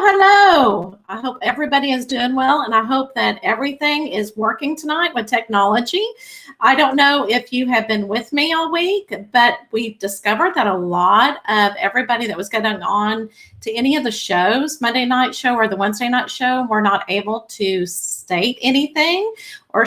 Hello. I hope everybody is doing well, and I hope that everything is working tonight with technology. I don't know if you have been with me all week, but we discovered that a lot of everybody that was getting on to any of the shows, Monday night show or the Wednesday night show, were not able to state anything or,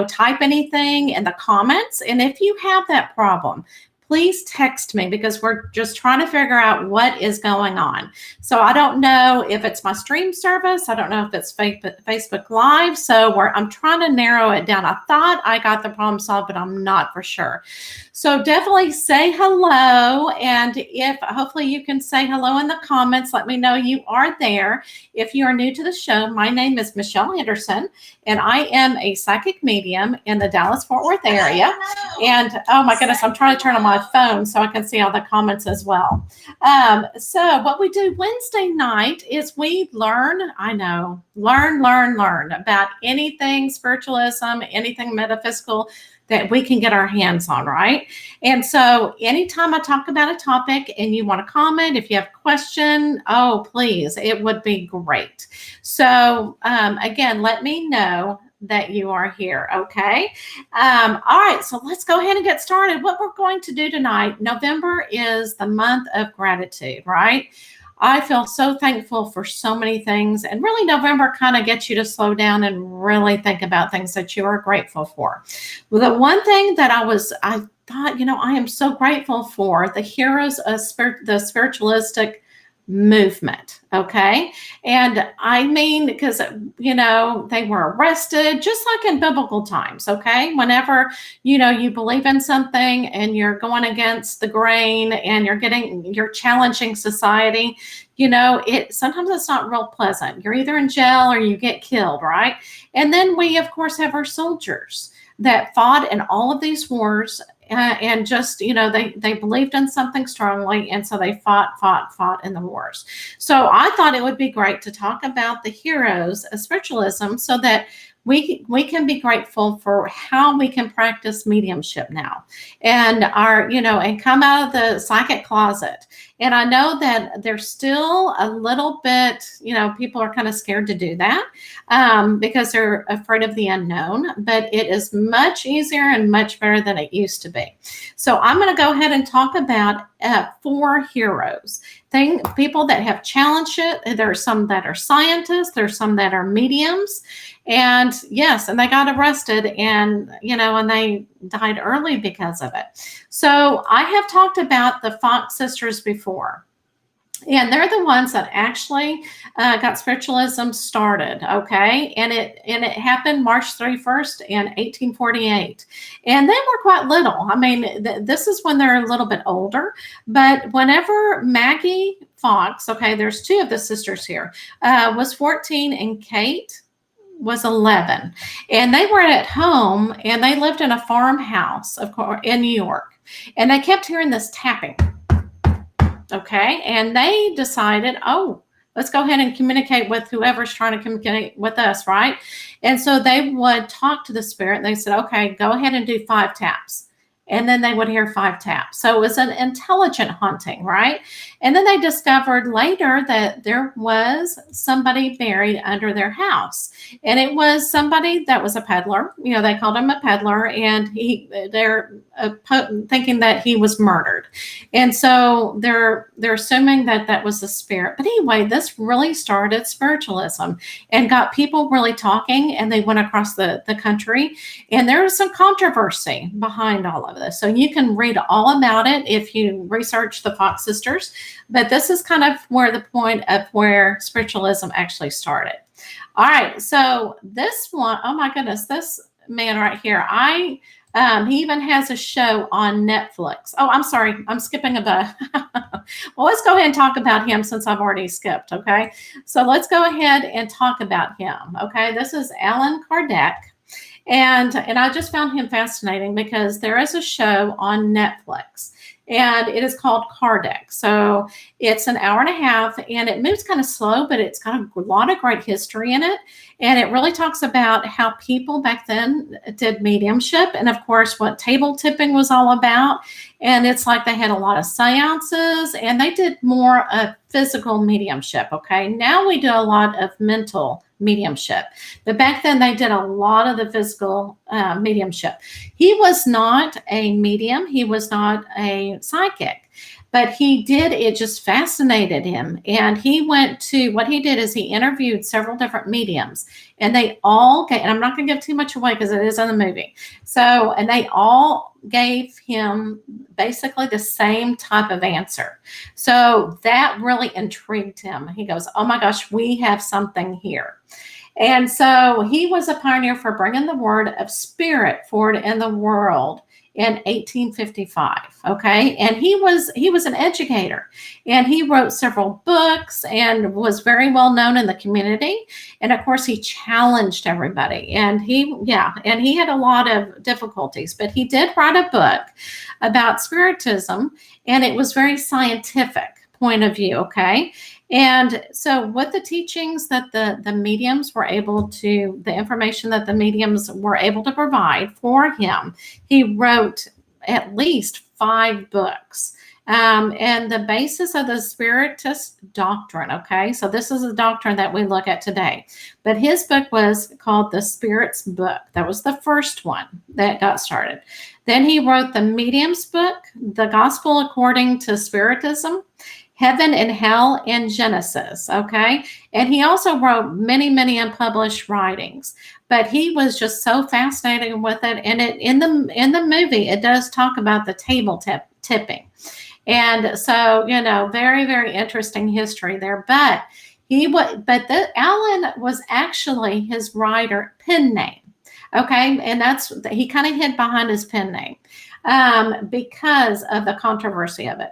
type anything in the comments. And if you have that problem, please text me because we're just trying to figure out what is going on. So I don't know if it's my stream service. I don't know if it's Facebook Live. So I'm trying to narrow it down. I thought I got the problem solved, but I'm not for sure. So definitely say hello. And hopefully you can say hello in the comments. Let me know you are there. If you are new to the show, my name is Michelle Anderson, and I am a psychic medium in the Dallas-Fort Worth area. And oh my goodness, I'm trying to turn on my phone so I can see all the comments as well. So what we do Wednesday night is we learn about anything spiritualism, anything metaphysical that we can get our hands on, right? And so anytime I talk about a topic and you want to comment, if you have a question, please, it would be great. So again, let me know that you are here, okay? All right, so let's go ahead and get started. What we're going to do tonight, November is the month of gratitude, right? I feel so thankful for so many things, and really November kind of gets you to slow down and really think about things that you are grateful for. Well, the one thing that I thought, I am so grateful for the heroes of the spiritualistic movement, okay? And I mean, because, they were arrested just like in biblical times, okay? Whenever, you believe in something and you're going against the grain and you're challenging society, sometimes it's not real pleasant. You're either in jail or you get killed, right? And then we, of course, have our soldiers that fought in all of these wars and just, they believed in something strongly. And so they fought in the wars. So I thought it would be great to talk about the heroes of spiritualism so that we can be grateful for how we can practice mediumship now and and come out of the psychic closet. And I know that there's still a little bit, people are kind of scared to do that because they're afraid of the unknown, but it is much easier and much better than it used to be. So I'm going to go ahead and talk about 4 heroes, people that have challenged it. There are some that are scientists, there's some that are mediums, and yes, and they got arrested and, and they died early because of it. So I have talked about the Fox sisters before. And they're the ones that actually got spiritualism started, okay? And it happened March 31st in 1848. And they were quite little. I mean, this is when they're a little bit older. But whenever Maggie Fox, okay, there's 2 of the sisters here, was 14 and Kate was 11. And they were at home and they lived in a farmhouse, of course, in New York. And they kept hearing this tapping. Okay, and they decided, let's go ahead and communicate with whoever's trying to communicate with us, right? And so they would talk to the spirit. They said, okay, go ahead and do 5 taps. And then they would hear 5 taps. So it was an intelligent haunting, right? And then they discovered later that there was somebody buried under their house. And it was somebody that was a peddler. They called him a peddler, and they're thinking that he was murdered. And so they're assuming that that was the spirit. But anyway, this really started spiritualism and got people really talking, and they went across the country. And there was some controversy behind all of this. So you can read all about it if you research the Fox sisters. But this is kind of where the point of where spiritualism actually started. All right. So this one, oh my goodness, this man right here, he even has a show on Netflix. Oh, I'm sorry. I'm skipping a bit. Well, let's go ahead and talk about him since I've already skipped. Okay. So let's go ahead and talk about him. Okay. This is Allan Kardec. And I just found him fascinating because there is a show on Netflix. and it is called Kardec. So it's an hour and a half, and it moves kind of slow, but it's got a lot of great history in it. And it really talks about how people back then did mediumship, and of course what table tipping was all about. And it's like they had a lot of seances, and they did more of physical mediumship. Okay, now we do a lot of mental mediumship, but back then they did a lot of the physical mediumship. He was not a medium, he was not a psychic, but he did, it just fascinated him. And he went to, what he did is he interviewed several different mediums, and they all gave, and I'm not going to give too much away because it is in the movie. So, and they all gave him basically the same type of answer. So that really intrigued him. He goes, oh my gosh, we have something here. And so he was a pioneer for bringing the word of spirit forward in the world in 1855. Okay. And he was an educator, and he wrote several books and was very well known in the community. And of course he challenged everybody, and he had a lot of difficulties, but he did write a book about spiritism, and it was very scientific point of view. Okay. And so what the teachings that the mediums were able to, the information that the mediums were able to provide for him, he wrote at least 5 books. And the basis of the Spiritist doctrine, okay? So this is a doctrine that we look at today. But his book was called The Spirit's Book. That was the first one that got started. Then he wrote the Medium's Book, The Gospel According to Spiritism, Heaven and Hell, and Genesis, okay? And he also wrote many, many unpublished writings, but he was just so fascinated with it. And it in the movie, it does talk about the table tipping. And so, very, very interesting history there. But Alan was actually his writer pen name, okay? And he kind of hid behind his pen name because of the controversy of it.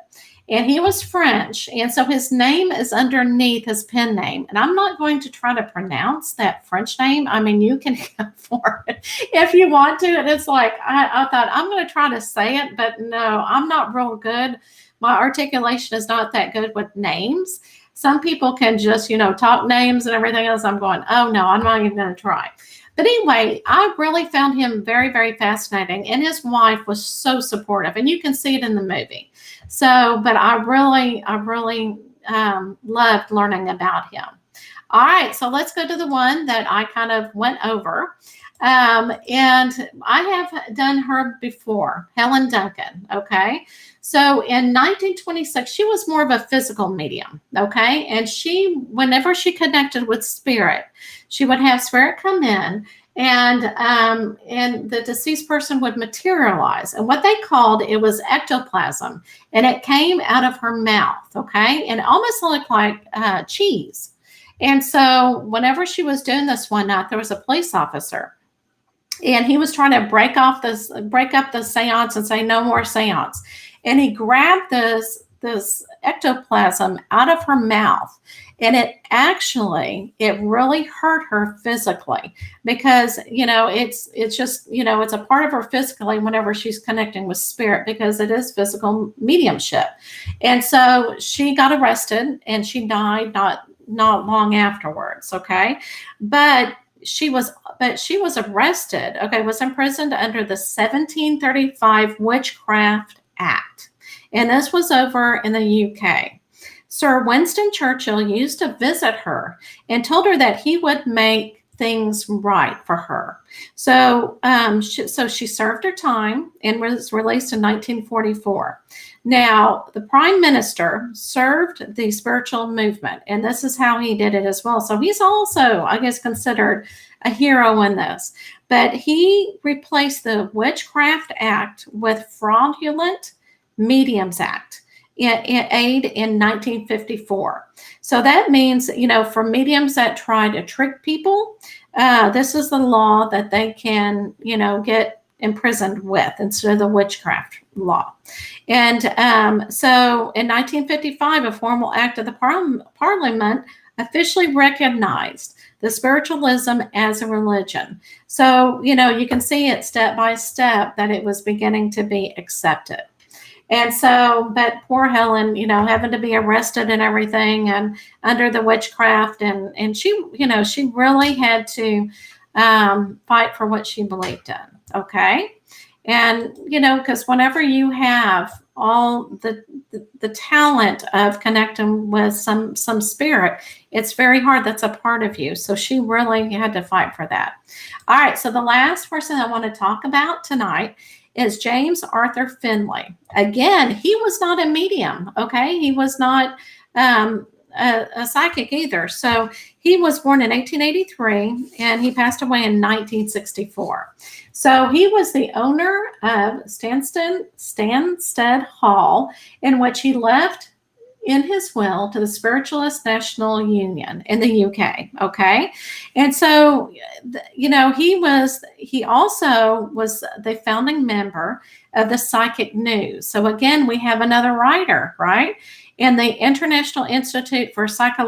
And he was French, and so his name is underneath his pen name. And I'm not going to try to pronounce that French name. I mean, you can go for it if you want to. And it's like, I thought, I'm going to try to say it, but no, I'm not real good. My articulation is not that good with names. Some people can just, talk names and everything else. I'm going, oh no, I'm not even going to try. But anyway, I really found him very, very fascinating. And his wife was so supportive. And you can see it in the movie. So, but I really loved learning about him. All right, so let's go to the one that I kind of went over. And I have done her before, Helen Duncan, okay? So in 1926, she was more of a physical medium, okay? And whenever she connected with spirit, she would have spirit come in, and the deceased person would materialize. And what they called, it was ectoplasm, and it came out of her mouth, okay? And it almost looked like cheese. And so whenever she was doing this one night, there was a police officer, and he was trying to break up the seance and say no more seance. And he grabbed this ectoplasm out of her mouth, and it really hurt her physically, because it's just it's a part of her physically whenever she's connecting with spirit, because it is physical mediumship. And so she got arrested, and she died not long afterwards, okay? But she was arrested, okay, was imprisoned under the 1735 Witchcraft Act. And this was over in the UK. Sir Winston Churchill used to visit her and told her that he would make things right for her. So, she served her time and was released in 1944. Now, the Prime Minister served the spiritual movement, and this is how he did it as well. So he's also, I guess, considered a hero in this. But he replaced the Witchcraft Act with Fraudulent Mediums Act in 1954. So that means, for mediums that try to trick people, this is the law that they can, get imprisoned with instead of the witchcraft law. And so in 1955, a formal act of the Parliament officially recognized the spiritualism as a religion. So, you can see it step by step that it was beginning to be accepted. And so, but poor Helen, having to be arrested and everything and under the witchcraft. And she, she really had to fight for what she believed in. Okay. And, because whenever you have all the talent of connecting with some spirit, it's very hard. That's a part of you. So she really had to fight for that. All right. So the last person I want to talk about tonight is James Arthur Finley. Again, he was not a medium. Okay. He was not a psychic either. So he was born in 1883 and he passed away in 1964. So he was the owner of Stansted Hall, in which he left in his will to the Spiritualist National Union in the UK. Okay. And so, he also was the founding member of the Psychic News. So again, we have another writer, right? In the International Institute for Psychic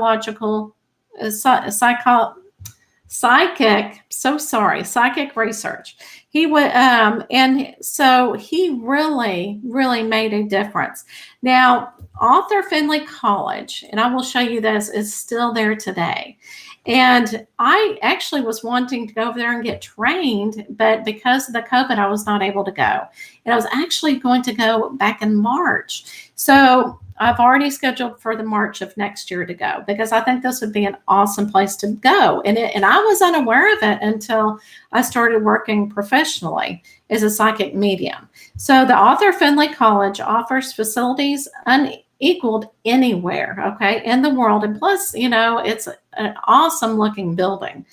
Research. He would, and so he really, really made a difference. Now, Arthur Findlay College, and I will show you this, is still there today. And I actually was wanting to go over there and get trained, but because of the COVID, I was not able to go. And I was actually going to go back in March. So I've already scheduled for the March of next year to go, because I think this would be an awesome place to go. And I was unaware of it until I started working professionally as a psychic medium. So the Arthur Finley College offers facilities unequaled anywhere, okay, in the world. And plus, it's an awesome looking building.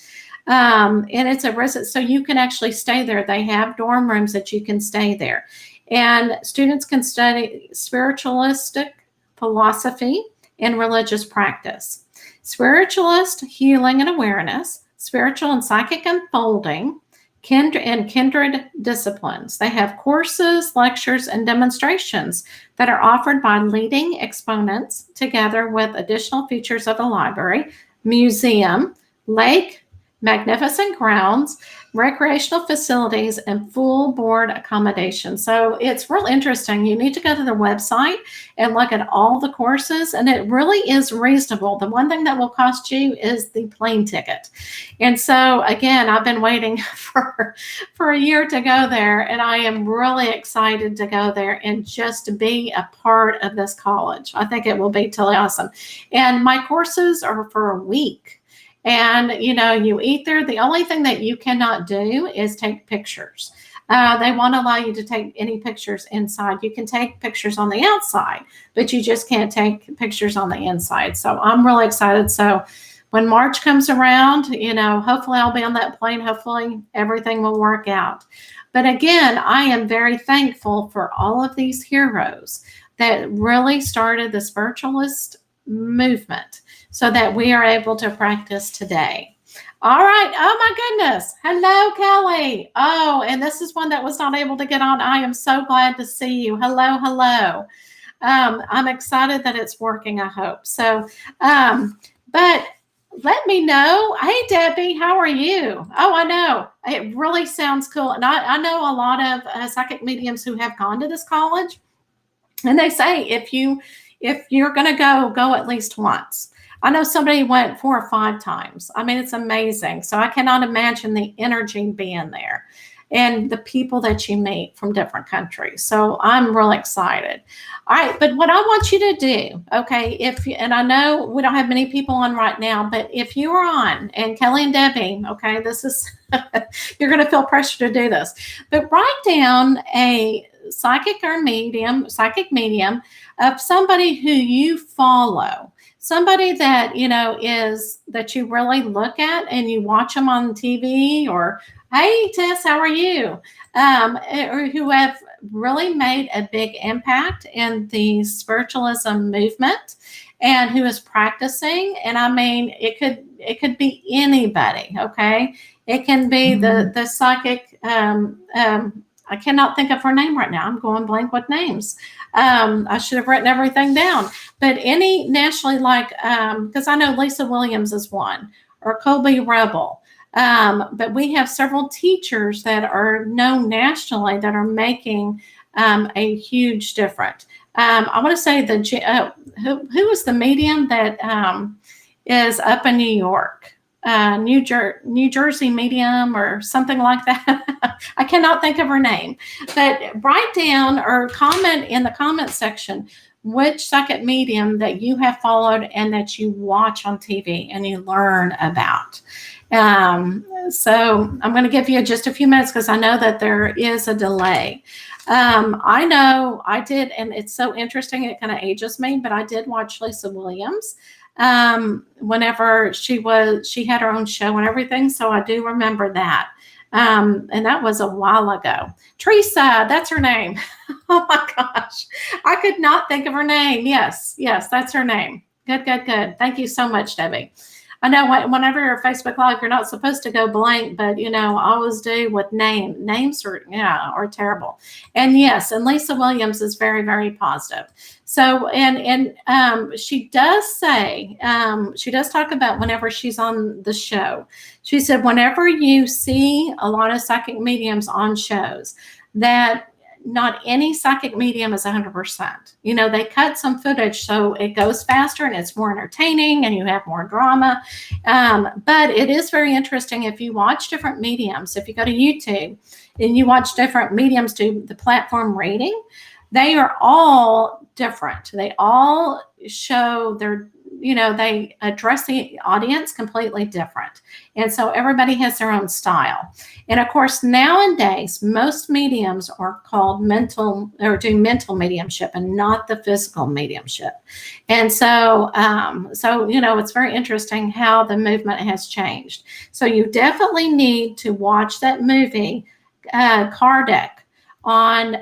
And it's a residence, so you can actually stay there. They have dorm rooms that you can stay there. And students can study spiritualistic philosophy and religious practice, spiritualist healing and awareness, spiritual and psychic unfolding, kindred disciplines. They have courses, lectures, and demonstrations that are offered by leading exponents, together with additional features of the library, museum, lake, magnificent grounds, recreational facilities, and full board accommodation. So it's real interesting. You need to go to the website and look at all the courses, and it really is reasonable. The one thing that will cost you is the plane ticket. And so again, I've been waiting for a year to go there, and I am really excited to go there and just be a part of this college. I think it will be totally awesome. And my courses are for a week. And, you eat there. The only thing that you cannot do is take pictures. They won't allow you to take any pictures inside. You can take pictures on the outside, but you just can't take pictures on the inside. So I'm really excited. So when March comes around, hopefully I'll be on that plane. Hopefully everything will work out. But again, I am very thankful for all of these heroes that really started the spiritualist movement, so that we are able to practice today. All right. Oh my goodness. Hello, Kelly. Oh, and this is one that was not able to get on. I am so glad to see you. Hello. I'm excited that it's working, I hope. So, but let me know. Hey, Debbie, how are you? Oh, I know. It really sounds cool. And I know a lot of psychic mediums who have gone to this college, and they say if you're going to go at least once. I know somebody went 4 or 5 times. I mean, it's amazing. So I cannot imagine the energy being there and the people that you meet from different countries. So I'm really excited. All right. But what I want you to do, okay, and I know we don't have many people on right now, but if you are on, and Kelly and Debbie, okay, this is, you're going to feel pressure to do this, but write down a psychic medium of somebody who you follow. Somebody that, that you really look at and you watch them on TV, or, hey, Tess, how are you? Or who have really made a big impact in the spiritualism movement and who is practicing. And I mean, it could be anybody. Okay. It can be the psychic, I cannot think of her name right now. I'm going blank with names. I should have written everything down. But any nationally, like, because I know Lisa Williams is one, or Colby Rebel. But we have several teachers that are known nationally that are making a huge difference. I want to say who was the medium that is up in New York? New Jersey medium or something like that. I cannot think of her name, but write down or comment in the comment section which psychic medium that you have followed and that you watch on TV and you learn about. So I'm going to give you just a few minutes because I know that there is a delay. I know I did, and it's so interesting, it kind of ages me, but I did watch Lisa Williams whenever she had her own show and everything. So I do remember that. And that was a while ago. Teresa, that's her name. Oh my gosh. I could not think of her name. Yes, that's her name. Good. Thank you so much, Debbie. I know whenever you're Facebook Live, you're not supposed to go blank, but I always do with names are terrible. And yes, and Lisa Williams is very, very positive. So, and she does say, she does talk about whenever she's on the show, she said, whenever you see a lot of psychic mediums on shows, that not any psychic medium is 100%. They cut some footage so it goes faster and it's more entertaining and you have more drama. But it is very interesting if you watch different mediums. If you go to YouTube and you watch different mediums do the platform rating, they are all different. They all show they address the audience completely different. And so everybody has their own style. And of course, nowadays, most mediums are called do mental mediumship and not the physical mediumship. And so, it's very interesting how the movement has changed. So you definitely need to watch that movie, Kardak, on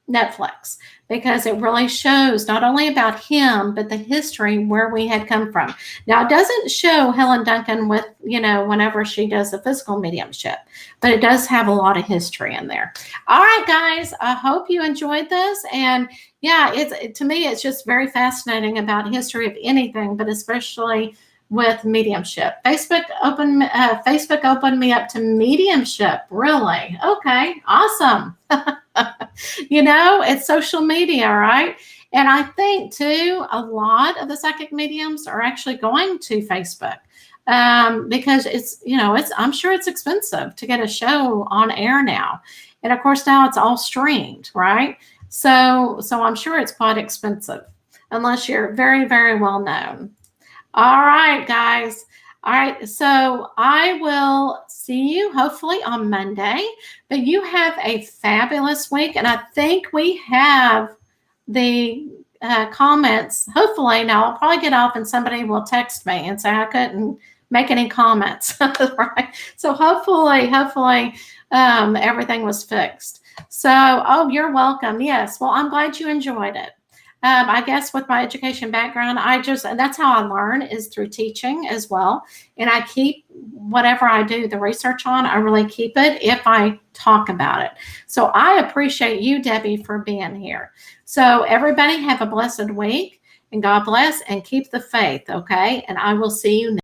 Netflix, because it really shows not only about him, but the history where we had come from. Now, it doesn't show Helen Duncan with, whenever she does the physical mediumship, but it does have a lot of history in there. All right, guys, I hope you enjoyed this. And yeah, to me, it's just very fascinating about history of anything, but especially with mediumship. Facebook opened me up to mediumship. Really? Okay, awesome. It's social media, right? And I think too, a lot of the psychic mediums are actually going to Facebook because I'm sure it's expensive to get a show on air now. And of course, now it's all streamed, right? So I'm sure it's quite expensive unless you're very, very well known. All right, guys. All right, so I will see you hopefully on Monday, but you have a fabulous week. And I think we have the comments, hopefully. Now, I'll probably get off and somebody will text me and say I couldn't make any comments, right? So hopefully everything was fixed. So, you're welcome. Yes, well, I'm glad you enjoyed it. I guess with my education background, and that's how I learn is through teaching as well. And I keep whatever I do the research on, I really keep it if I talk about it. So I appreciate you, Debbie, for being here. So everybody have a blessed week and God bless and keep the faith. Okay. And I will see you next.